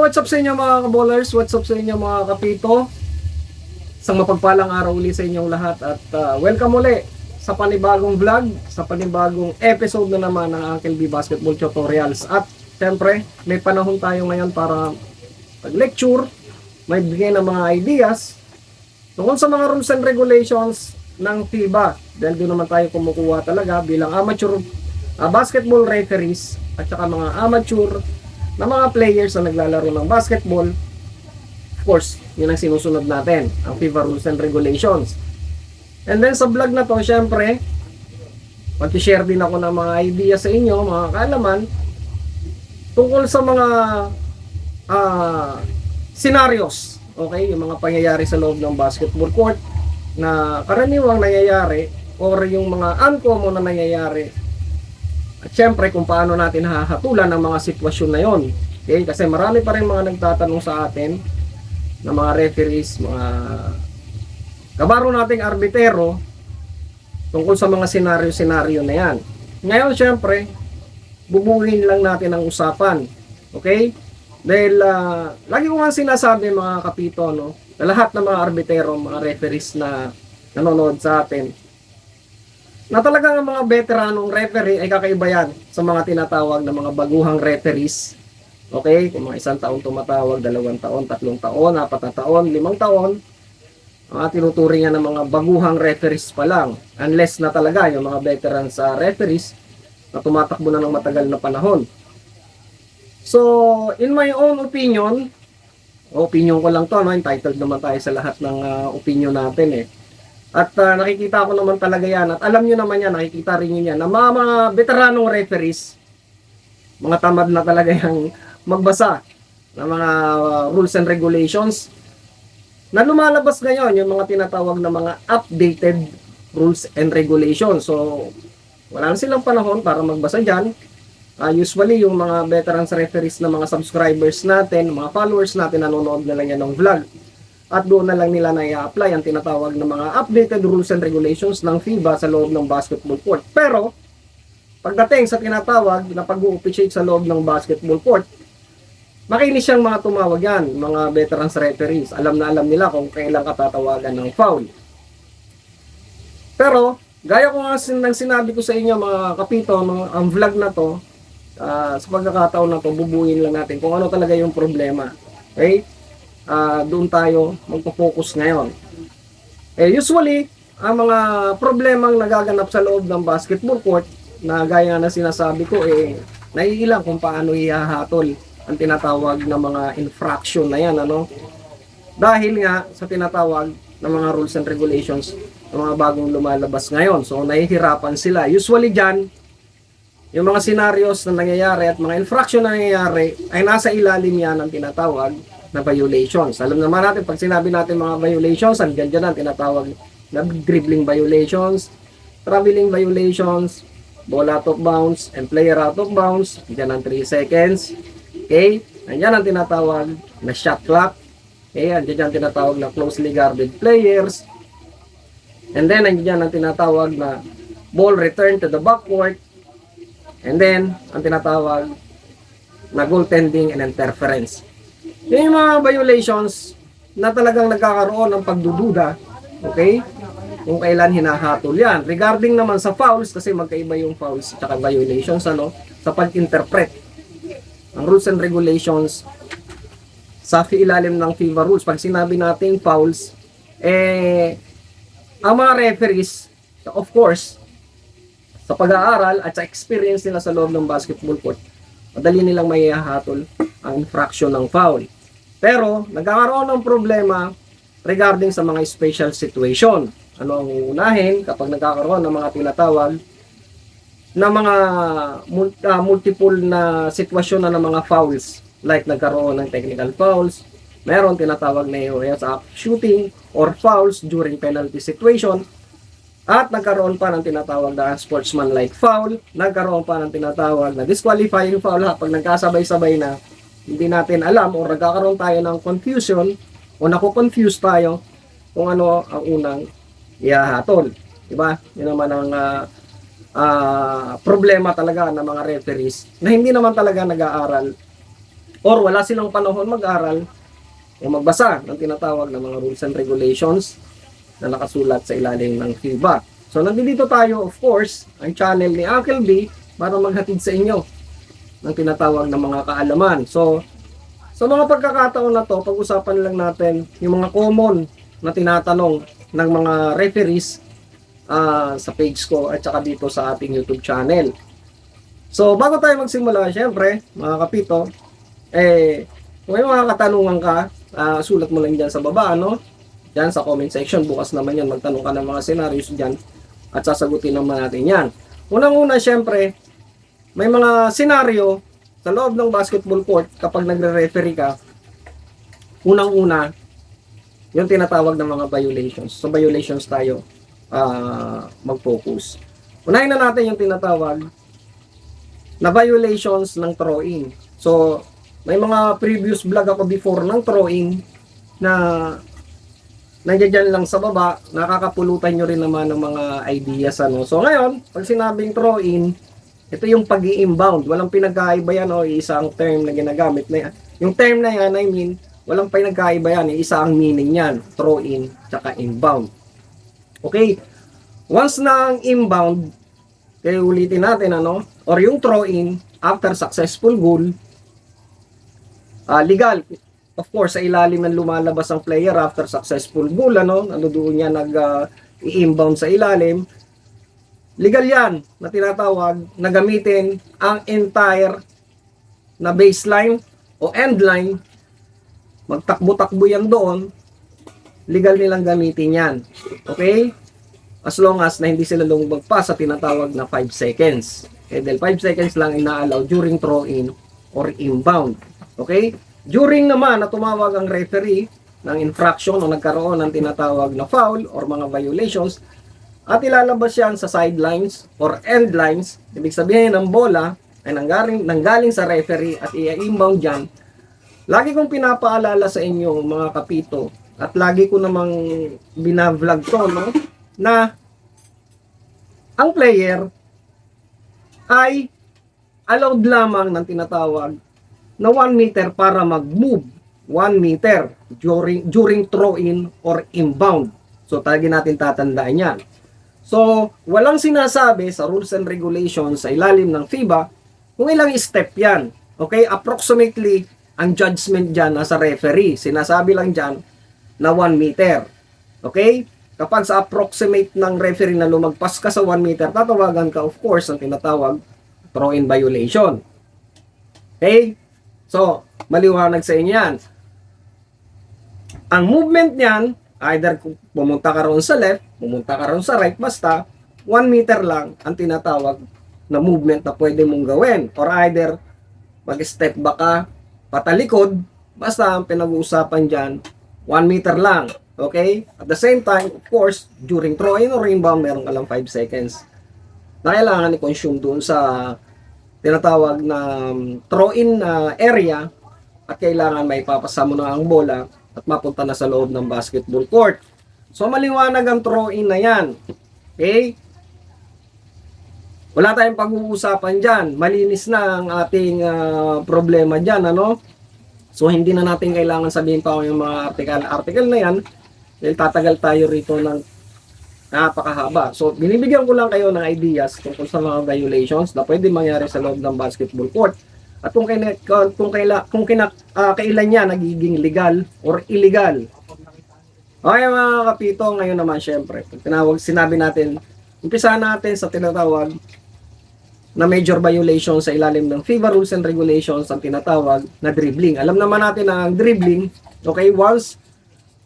what's up sa inyo mga kabowlers? What's up sa inyo mga kapito? Isang mapagpalang araw uli sa inyong lahat at welcome uli sa panibagong vlog, sa panibagong episode na naman ng Uncle B Basketball Tutorials. At syempre, may panahon tayo ngayon para mag-lecture, may bigay ng mga ideas tungkol sa mga rules and regulations ng FIBA. Dahil doon naman tayo kumukuha talaga bilang amateur basketball referees at saka mga amateur na mga players na naglalaro ng basketball. Of course, yun ang sinusunod natin, ang FIBA rules and regulations. And then sa vlog na to, syempre, mag-share din ako ng mga ideas sa inyo, mga kaalaman, tungkol sa mga scenarios, okay? Yung mga pangyayari sa loob ng basketball court na karaniwang nangyayari or yung mga uncommon na nangyayari. At syempre kung paano natin hahatulan ang mga sitwasyon na yon. Okay? Kasi marami pa rin mga nagtatanong sa atin na mga referees, mga kabaro nating arbitero tungkol sa mga senaryo na yan. Ngayon syempre, bubuhin lang natin ang usapan. Okay? Dahil lagi ko nga sinasabi mga kapito, no, na lahat ng mga arbitero, mga referees na nanonood sa atin, na talagang ang mga veteranong referee ay kakaiba yan sa mga tinatawag na mga baguhang referees. Okay? Kung mga 1 taon tumatawag, 2 taon, 3 taon, 4 na taon, 5 taon, mga tinuturing yan ng mga baguhang referees pa lang. Unless na talaga yung mga veterans referees na tumatakbo na ng matagal na panahon. So, in my own opinion ko lang to, no? Entitled naman tayo sa lahat ng opinion natin eh. At nakikita ko naman talaga yan. At alam nyo naman yan, nakikita rin nyo yan, na mga veteranong referees, mga tamad na talaga yung magbasa ng mga rules and regulations na lumalabas ngayon, yung mga tinatawag na mga updated rules and regulations. So, wala na silang panahon para magbasa dyan. Usually, yung mga veterans referees na mga subscribers natin, mga followers natin, nanonood na lang yan ng vlog. At doon na lang nila na i-apply ang tinatawag na mga updated rules and regulations ng FIBA sa loob ng basketball court. Pero, pagdating sa tinatawag na pag-u-officiate sa loob ng basketball court, makinis siyang mga tumawag yan, mga veterans referees. Alam na alam nila kung kailan katatawagan ng foul. Pero, gaya ko nga sinabi ko sa inyo mga kapito, ang vlog na to, sa pagkakataon na to, bubuin lang natin kung ano talaga yung problema. Okay? Doon tayo magpo-focus ngayon. Usually, ang mga problemang nagaganap sa loob ng basketball court na gaya na sinasabi ko, naiilang kung paano ihahatol ang tinatawag na mga infraction na yan. Ano? Dahil nga sa tinatawag na mga rules and regulations ng mga bagong lumalabas ngayon. So, nahihirapan sila. Usually dyan, yung mga scenarios na nangyayari at mga infraction na nangyayari ay nasa ilalim yan ang tinatawag na violations. Alam naman natin, pag sinabi natin mga violations, hanggang dyan ang tinatawag na dribbling violations, traveling violations, ball out of bounds, and player out of bounds, dyan ang 3 seconds. Okay? Andyan ang tinatawag na shot clock. Okay? Andyan ang tinatawag na closely guarded players. And then, andyan ang tinatawag na ball return to the backcourt. And then, ang tinatawag na goaltending and interference. Yung mga violations na talagang nagkakaroon ng pagdududa, okay? Kung kailan hinahatol yan. Regarding naman sa fouls, kasi magkaiba yung fouls at violations, ano? Sa pag-interpret ang rules and regulations sa ilalim ng FIBA rules. Pag sinabi natin fouls, ang mga referees, of course, sa pag-aaral at sa experience nila sa loob ng basketball court, madali nilang may hahatol ang infraction ng foul. Pero, nagkakaroon ng problema regarding sa mga special situation. Ano ang uunahin kapag nagkakaroon ng mga tinatawag na mga multiple na sitwasyon na ng mga fouls. Like nagkaroon ng technical fouls, meron tinatawag na areas of shooting or fouls during penalty situation, at nagkaroon pa ng tinatawag na sportsmanlike foul, nagkaroon pa ng tinatawag na disqualifying foul kapag nagkasabay-sabay na hindi natin alam o nagkakaroon tayo ng confusion o nako-confuse tayo kung ano ang unang ihahatol. Diba? Yun naman ang problema talaga ng mga referees na hindi naman talaga nag-aaral or wala silang panahon mag-aral o magbasa ng tinatawag na mga rules and regulations na nakasulat sa ilalim ng FIBA. So nandito tayo, of course, ang channel ni Uncle B para maghatid sa inyo ng tinatawag na mga kaalaman. So sa mga pagkakataon na to, pag-usapan lang natin yung mga common na tinatanong ng mga referees sa page ko at saka dito sa ating YouTube channel. So bago tayo magsimula, syempre mga kapito, kung may mga katanungan ka, sulat mo lang dyan sa baba, ano? Dyan sa comment section. Bukas naman yan, magtanong ka ng mga scenarios dyan at sasagutin naman natin yan. Unang-una, syempre, may mga senaryo sa loob ng basketball court kapag nagre-referee ka. Unang-una, yung tinatawag ng mga violations. So, violations tayo mag-focus. Unahin na natin yung tinatawag na violations ng throw-in. So, may mga previous vlog ako before ng throw-in na nandiyan lang sa baba, nakakapulutan nyo rin naman ng mga ideas. Ano? So ngayon, pag sinabing throw-in, ito yung pag-i-inbound. Walang pinagkaiba yan o isang term na ginagamit na yan. Yung term na yan, I mean, walang pinagkaiba yan. Isa ang meaning yan, throw-in, tsaka inbound. Okay? Once na ang inbound, kaya ulitin natin, ano? Or yung throw-in, after successful goal, legal. Of course, sa ilalim ng lumalabas ang player after successful goal, ano, nandoon niya i-inbound sa ilalim. Legal yan na tinatawag na gamitin ang entire na baseline o end line. Magtakbo-takbo yan doon. Legal nilang gamitin yan. Okay? As long as na hindi sila lumabag pa sa tinatawag na 5 seconds. Okay, dahil 5 seconds lang ina-allow during throw-in or inbound. Okay? During naman na tumawag ang referee ng infraction o nagkaroon ng tinatawag na foul or mga violations at ilalabas yan sa sidelines or end lines, ibig sabihin ng bola ay nanggaling sa referee at i-inbound dyan. Lagi kong pinapaalala sa inyo mga kapito at lagi ko namang binavlog to, no? Na ang player ay allowed lamang ng tinatawag na 1 meter para mag-move 1 meter during throw-in or inbound. So, talaga natin tatandaan yan. So, walang sinasabi sa rules and regulations sa ilalim ng FIBA kung ilang step yan. Okay? Approximately, ang judgment dyan nasa referee. Sinasabi lang dyan na 1 meter. Okay? Kapag sa approximate ng referee na lumagpas ka sa 1 meter, tatawagan ka, of course, ang tinatawag throw-in violation. Okay? So, maliwanag sa inyo yan. Ang movement niyan, either pumunta ka roon sa left, pumunta ka roon sa right, basta 1 meter lang ang tinatawag na movement na pwede mong gawin. Or either mag-step back ka, patalikod, basta ang pinag-uusapan dyan, 1 meter lang. Okay? At the same time, of course, during throw-in or inbound, meron ka lang 5 seconds na kailangan i-consume doon sa tinatawag na throw-in area at kailangan may papasa mo na ang bola at mapunta na sa loob ng basketball court. So maliwanag ang throw-in na yan. Okay? Wala tayong pag-uusapan dyan. Malinis na ang ating problema dyan. Ano? So hindi na natin kailangan sabihin pa yung mga article na yan dahil tatagal tayo rito ng napakahaba. So, binibigyan ko lang kayo ng ideas tungkol sa mga violations na pwede mangyari sa loob ng basketball court. At kailan niya nagiging legal or illegal. Okay mga kapito, ngayon naman syempre, sinabi natin, umpisa natin sa tinatawag na major violation sa ilalim ng FIBA rules and regulations ang tinatawag na dribbling. Alam naman natin na ang dribbling, okay, once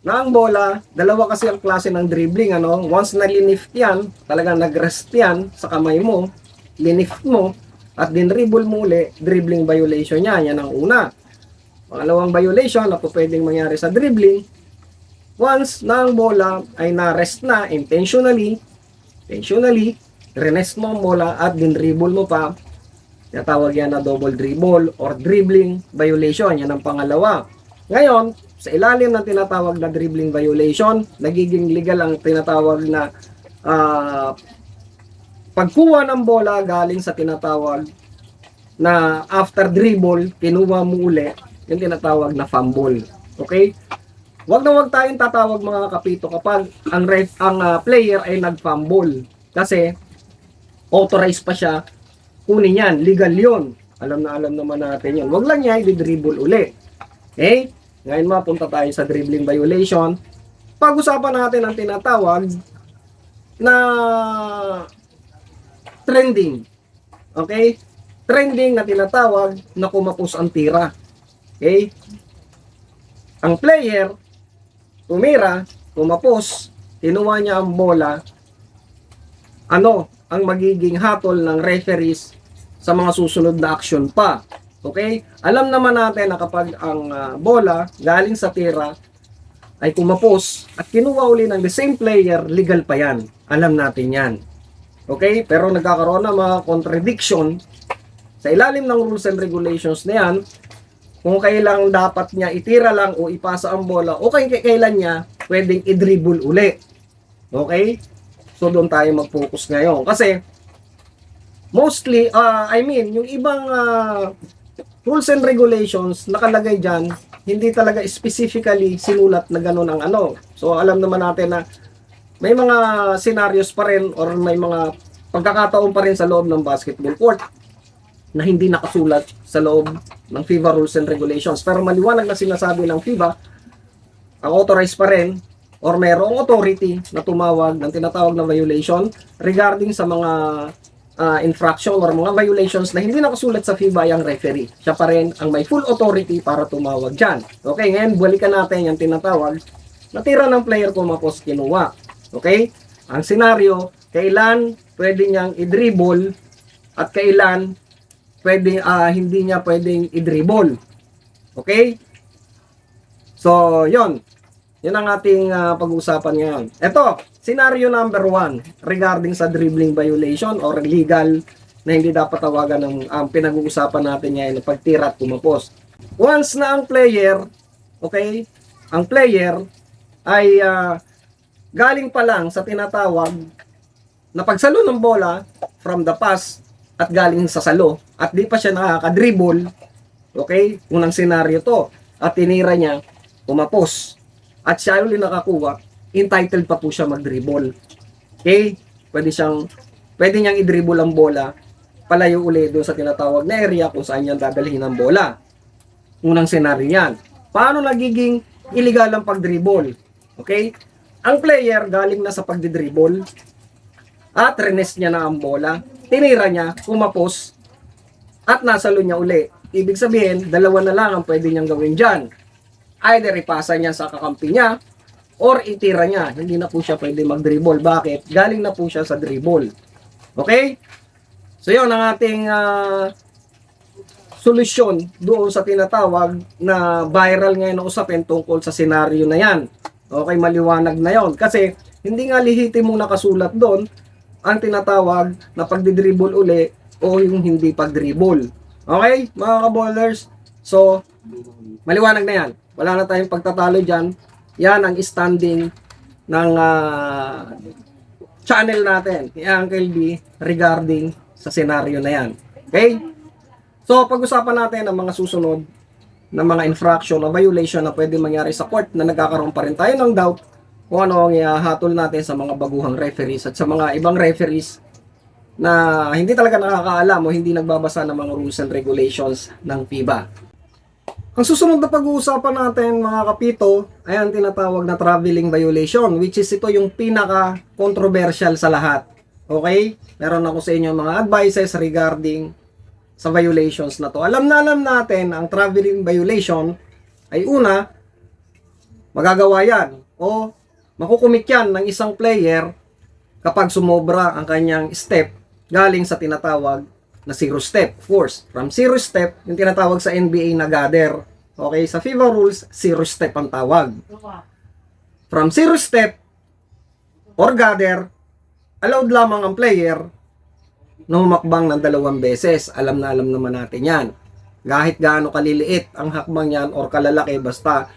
na ang bola, dalawa kasi ang klase ng dribbling, ano? Once na linift yan, talagang nag-rest yan sa kamay mo, linift mo, at din dribble mo uli, dribbling violation yan. Yan ang una. Pangalawang violation na po pwedeng mangyari sa dribbling, once na ang bola ay na-rest na intentionally, renest mo ang bola at din dribble mo pa, natawag yan na double dribble or dribbling violation. Yan ang pangalawa. Ngayon, sa ilalim ng tinatawag na dribbling violation, nagiging legal ang tinatawag na pagkuha ng bola galing sa tinatawag na after dribble, kinuha mo uli, yung tinatawag na fumble. Okay? Wag na wag tayong tatawag mga kapito kapag ang player ay nag-fumble. Kasi authorized pa siya kunin yan. Legal yun. Alam naman natin yun. Wag lang niya i-dribble uli. Okay? Ngayon mapunta tayo sa dribbling violation. Pag-usapan natin ang tinatawag na trending. Okay? Trending na tinatawag na kumapos ang tira. Okay? Ang player tumira, kumapos, kinuha niya ang bola, ano ang magiging hatol ng referees sa mga susunod na action pa. Okay? Alam naman natin na kapag ang bola galing sa tira ay kumapos at kinuha uli ng the same player, legal pa yan. Alam natin yan. Okay? Pero nagkakaroon ng mga contradiction sa ilalim ng rules and regulations na yan, kung kailan dapat niya itira lang o ipasa ang bola o kailan niya pwedeng i-dribble uli. Okay? So doon tayo mag-focus ngayon. Kasi mostly, yung ibang rules and regulations nakalagay dyan, hindi talaga specifically sinulat na gano'n ang ano. So alam naman natin na may mga scenarios pa rin or may mga pagkakataon pa rin sa loob ng basketball court na hindi nakasulat sa loob ng FIBA rules and regulations. Pero maliwanag na sinasabi ng FIBA, ang authorized pa rin or merong authority na tumawag ng tinatawag na violation regarding sa mga infraction or mga violations na hindi nakasulat sa FIBA yung referee. Siya pa rin ang may full authority para tumawag dyan. Okay, ngayon balikan natin yung tinatawag na tira ng player kumapos kinuha. Okay? Ang senaryo, kailan pwede niyang i-dribble at kailan hindi niya pwedeng i-dribble. Okay? So, yon. Yun ang ating pag-uusapan ngayon. Ito, scenario number 1 regarding sa dribbling violation or legal na hindi dapat tawagan ng pinag-uusapan natin ngayon na pagtira at kumapos. Once na ang player, okay, ang player ay galing pa lang sa tinatawag na pagsalo ng bola from the pass at galing sa salo at di pa siya nakaka-dribble, okay, unang senaryo to, at tinira niya, kumapos, at siya ulit nakakuha, entitled pa po siya mag-dribble. Okay, pwede niyang i-dribble ang bola, palayo ulit doon sa tinatawag na area kung saan niya dadalhin ang bola. Unang senaryo yan. Paano nagiging illegal ang pag-dribble? Okay, ang player galing na sa pag-dribble at renes niya na ang bola, tinira niya, kumapos, at nasalo niya uli. Ibig sabihin, dalawa na lang ang pwede niyang gawin dyan. Either ipasa niya sa kakampi niya, or itira niya. Hindi na po siya pwede mag-dribble. Bakit? Galing na po siya sa dribble. Okay? So yun ang ating solusyon doon sa tinatawag na viral ngayon na usapin tungkol sa senaryo na yan. Okay, maliwanag na yon. Kasi hindi nga lihitin mong nakasulat doon ang tinatawag na pagdidribble uli o yung hindi pagdribble. Okay, mga ka-ballers? So, maliwanag na yan. Wala na tayong pagtatalo dyan. Yan ang standing ng channel natin, ni Uncle B, regarding sa senaryo na yan. Okay? So, pag-usapan natin ang mga susunod na mga infraction o violation na pwede mangyari sa court na nagkakaroon pa rin tayo ng doubt kung ano ang ihahatol natin sa mga baguhang referees at sa mga ibang referees na hindi talaga nakakaalam o hindi nagbabasa ng mga rules and regulations ng FIBA. Ang susunod na pag-uusapan natin mga kapito ay ang tinatawag na traveling violation, which is ito yung pinaka-controversial sa lahat. Okay? Meron ako sa inyo mga advices regarding sa violations na to. Alam natin ang traveling violation ay una, magagawa yan o makukumit yan ng isang player kapag sumobra ang kanyang step galing sa tinatawag na zero step. Of course, from zero step, yung tinatawag sa NBA na gather. Okay, sa FIBA rules, zero step ang tawag. From zero step or gather, allowed lamang ang player na humakbang ng 2 beses. Alam naman natin yan. Kahit gaano kaliliit ang hakbang yan or kalalaki, basta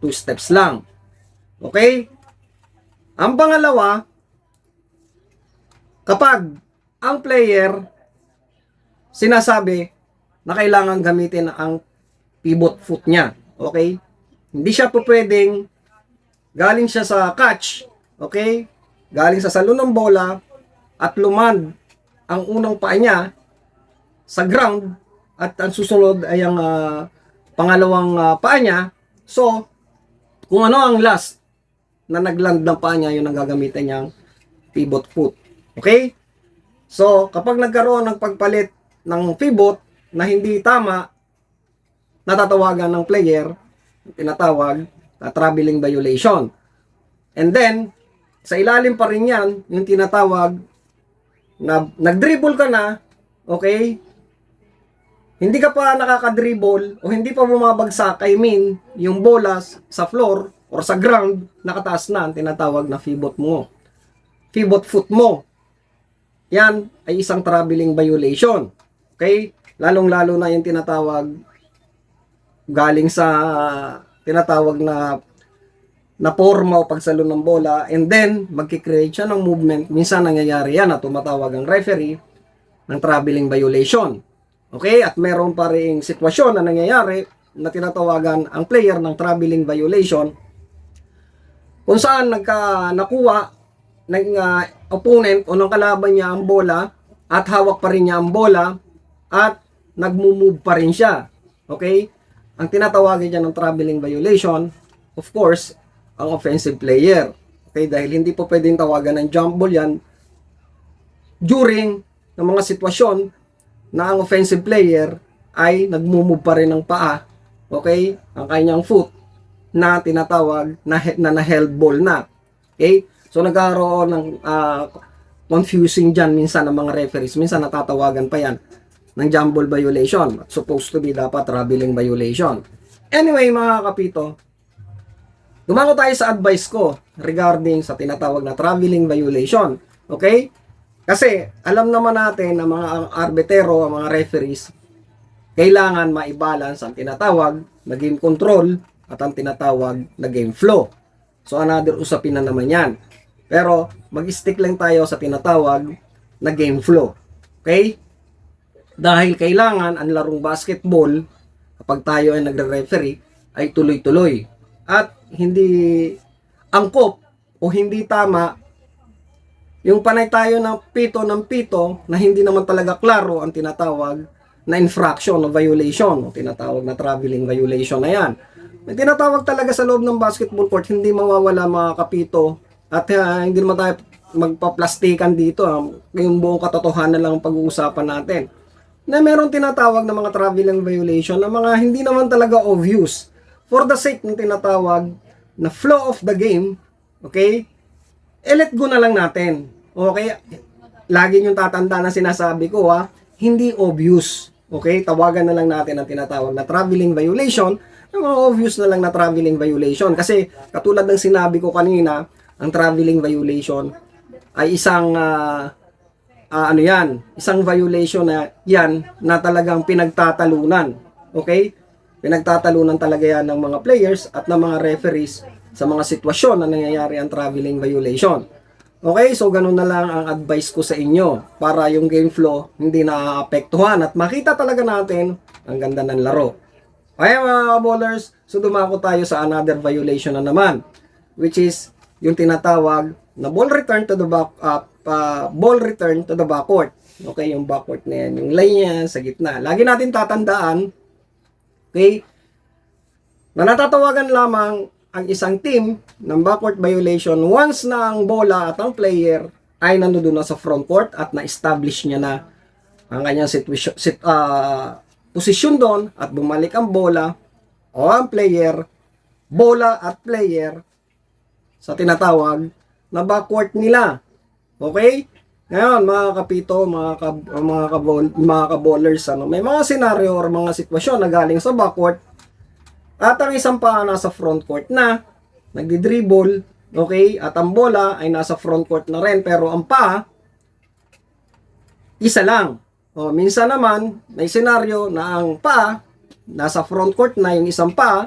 2 steps lang. Okay? Ang pangalawa, kapag ang player sinasabi na kailangan gamitin ang pivot foot niya. Okay? Hindi siya po pwedeng galing siya sa catch, okay? Galing sa salon ng bola at lumand ang unang paa niya sa ground at ang susunod ay ang pangalawang paa niya. So, kung ano ang last na nagland ng paa niya, yun ang gagamitin niyang pivot foot. Okay? So, kapag nagkaroon ng pagpalit ng pivot na hindi tama, natatawagan ng player, tinatawag na traveling violation. And then, sa ilalim pa rin yan, yung tinatawag na nag-dribble ka na, okay? Hindi ka pa nakaka-dribble o hindi pa bumabagsak, I mean, yung bola sa floor or sa ground, nakataas na, ang tinatawag na pivot mo. Pivot foot mo. Yan ay isang traveling violation. Okay? Lalong-lalo na yung tinatawag galing sa tinatawag na forma o pagsalon ng bola, and then magkikreate siya ng movement. Minsan nangyayari yan na tumatawag ang referee ng traveling violation. Okay? At meron pa ring sitwasyon na nangyayari na tinatawagan ang player ng traveling violation kung saan nakuha ng opponent o ng kalaban niya ang bola at hawak pa rin niya ang bola at nagmo-move pa rin siya. Okay? Ang tinatawagin niya ng traveling violation, of course, ang offensive player. Okay? Dahil hindi po pwedeng tawagan ng jump ball yan during ng mga sitwasyon na ang offensive player ay nagmo-move pa rin ng paa. Okay? Ang kanyang foot na tinatawag na held ball na. Okay? So nagkaroon ng confusing dyan minsan ng mga referees. Minsan natatawagan pa yan ng jump ball violation. Supposed to be dapat traveling violation. Anyway, mga kapito, dumango tayo sa advice ko regarding sa tinatawag na traveling violation. Okay? Kasi alam naman natin na mga arbitero, mga referees, kailangan ma-balance ang tinatawag na game control at ang tinatawag na game flow. So another usapin na naman yan. Pero mag-stick lang tayo sa tinatawag na game flow. Okay? Dahil kailangan ang larong basketball, kapag tayo ay nagre-referee, ay tuloy-tuloy. At hindi angkop o hindi tama yung panay tayo ng pito na hindi naman talaga klaro ang tinatawag na infraction o violation o tinatawag na traveling violation na yan. May tinatawag talaga sa loob ng basketball court, hindi mawawala mga kapito at hindi naman tayo magpa-plastikan dito. Yung buong katotohanan lang ang pag-uusapan natin. Na meron tinatawag na mga traveling violation na mga hindi naman talaga obvious. For the sake ng tinatawag na flow of the game, okay, let go na lang natin. Okay? Lagi yung tatanda na sinasabi ko, hindi obvious. Okay? Tawagan na lang natin ang tinatawag na traveling violation, yung mga obvious na lang na traveling violation. Kasi katulad ng sinabi ko kanina, ang traveling violation ay isang isang violation na yan na talagang pinagtatalunan. Okay? Pinagtatalunan talaga yan ng mga players at ng mga referees sa mga sitwasyon na nangyayari ang traveling violation. Okay? So, ganun na lang ang advice ko sa inyo para yung game flow hindi naapektuhan at makita talaga natin ang ganda ng laro. Okay mga ballers, so dumako tayo sa another violation na naman, which is yung tinatawag na ball return to the backcourt. Okay, yung backcourt na yan, yung line niya sa gitna. Lagi natin tatandaan, okay, na natatawagan lamang ang isang team ng backcourt violation once na ang bola at ang player ay nandoon na sa front court at na-establish niya na ang kanyang posisyon doon at bumalik ang bola o ang player, bola at player sa tinatawag na backcourt nila. Okay? Ngayon, mga kapito, mga ka-ballers, may mga senaryo or mga sitwasyon na galing sa backcourt at ang isang pa nasa front court na nagdi-dribble, okay? At ang bola ay nasa front court na rin pero ang pa isa lang. O, minsan naman may senaryo na ang pa nasa front court na yung isang pa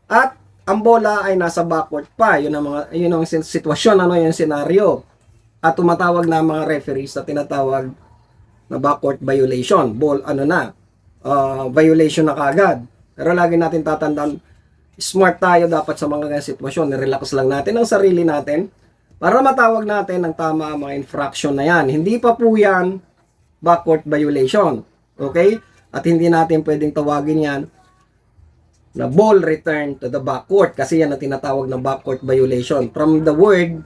at ang bola ay nasa backcourt pa. Yun ang sitwasyon, yung senaryo. At tumatawag na mga referees sa tinatawag na backcourt violation. violation na kaagad. Pero lagi natin tatandaan, smart tayo dapat sa mga ganyan sitwasyon. Nirelax lang natin ang sarili natin para matawag natin ang tama ang mga infraction na yan. Hindi pa po yan backcourt violation. Okay? At hindi natin pwedeng tawagin yan na ball return to the backcourt kasi yan ang tinatawag na backcourt violation. From the word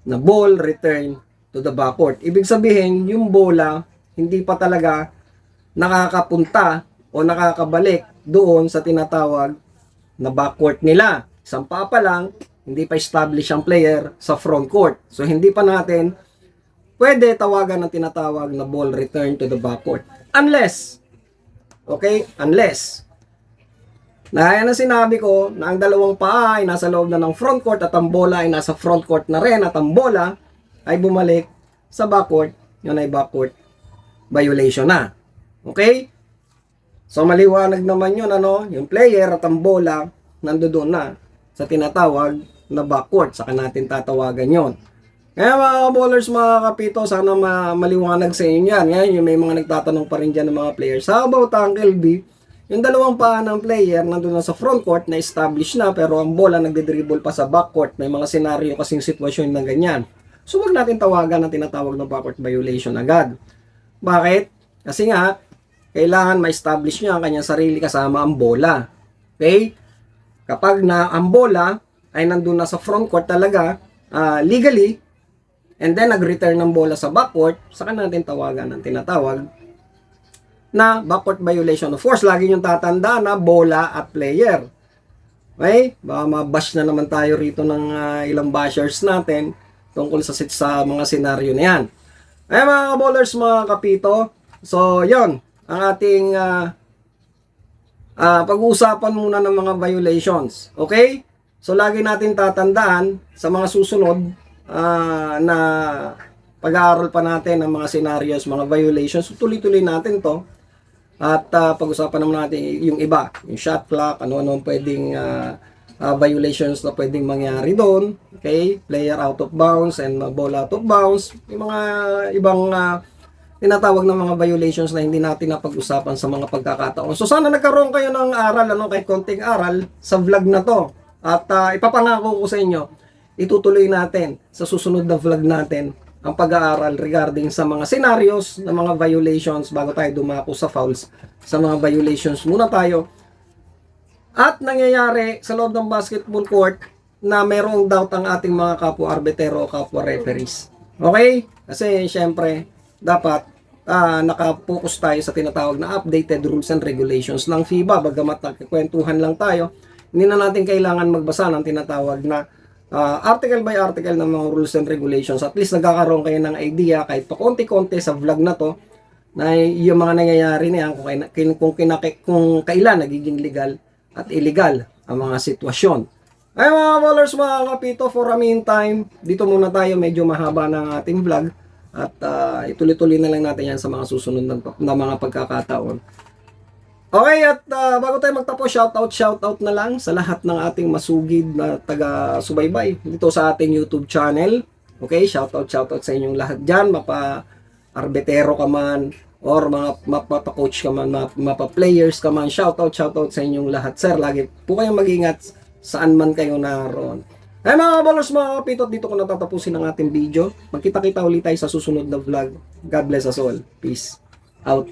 na ball return to the backcourt. Ibig sabihin, yung bola hindi pa talaga nakakapunta o nakakabalik doon sa tinatawag na backcourt nila. Isang pa lang, hindi pa establish ang player sa front court. So, hindi pa natin pwede tawagan ng tinatawag na ball return to the backcourt. Unless, okay, unless, na yan ang sinabi ko na ang dalawang paa ay nasa loob na ng front court at ang bola ay nasa front court na rin at ang bola ay bumalik sa backcourt, yun ay backcourt violation na. Okay? So, maliwanag naman yun, ano, yung player at ang bola nandoon na sa tinatawag na backcourt. Saka natin tatawagan yon. Kaya mga ballers, mga kapito, sana maliwanag sa inyo yan. Ngayon, may mga nagtatanong pa rin dyan ng mga players. How about Uncle B? Yung dalawang paa ng player nandun na sa front court na established na pero ang bola nagde-dribble pa sa backcourt. May mga senaryo kasing sitwasyon na ganyan. So, wag natin tawagan na tinatawag ng backcourt violation agad. Bakit? Kasi nga, kailangan ma-establish niya ang kanyang sarili kasama ang bola. Okay? Kapag na ang bola ay nandun na sa front court talaga, legally, and then nag-return ng bola sa backcourt, saka natin tawagan ng tinatawag na backcourt violation. Of course, lagi niyong tatanda na bola at player. Okay? Baka mabash na naman tayo rito ng ilang bashers natin tungkol sa mga senaryo na yan. Ay mga ballers, mga kapito, so yon ang ating pag-uusapan muna ng mga violations. Okay? So, lagi natin tatandaan sa mga susunod na pag-aaral pa natin ng mga scenarios, mga violations. So, tuloy-tuloy natin to. At pag-usapan naman natin yung iba. Yung shot clock, ano-ano pwedeng violations na pwedeng mangyari doon. Okay? Player out of bounds and ball out of bounds. Yung mga ibang tinatawag ng mga violations na hindi natin napag-usapan sa mga pagkakataon. So sana nagkaroon kayo ng aral, kahit konting aral sa vlog na to. At ipapangako ko sa inyo, itutuloy natin sa susunod na vlog natin ang pag-aaral regarding sa mga scenarios ng mga violations bago tayo dumako sa fouls. Sa mga violations muna tayo. At nangyayari sa loob ng basketball court na merong doubt ang ating mga kapwa arbitero o kapwa referees. Okay? Kasi syempre, dapat nakapokus tayo sa tinatawag na updated rules and regulations ng FIBA. Bagamat nagkikwentuhan lang tayo, hindi na natin kailangan magbasa ng tinatawag na article by article ng mga rules and regulations. At least nagkakaroon kayo ng idea kahit pa konti-konti sa vlog na to na yung mga nangyayari na yan kung kailan nagiging legal at illegal ang mga sitwasyon. Ay mga ballers, mga kapito, for a meantime, dito muna tayo, medyo mahaba ng ating vlog. At ituloy-tuloy na lang natin yan sa mga susunod na mga pagkakataon. Okay, at bago tayo magtapos, shoutout na lang sa lahat ng ating masugid na taga-subaybay dito sa ating YouTube channel. Okay, shoutout sa inyong lahat dyan, mapa-arbitero ka man, or mga mapa-coach ka man, mapa-players ka man. Shoutout sa inyong lahat, sir. Lagi po kayong mag-ingat saan man kayo naroon. Ay mga ballers, mga kapitot, dito ko natatapusin ang ating video. Magkita-kita ulit tayo sa susunod na vlog. God bless us all. Peace out.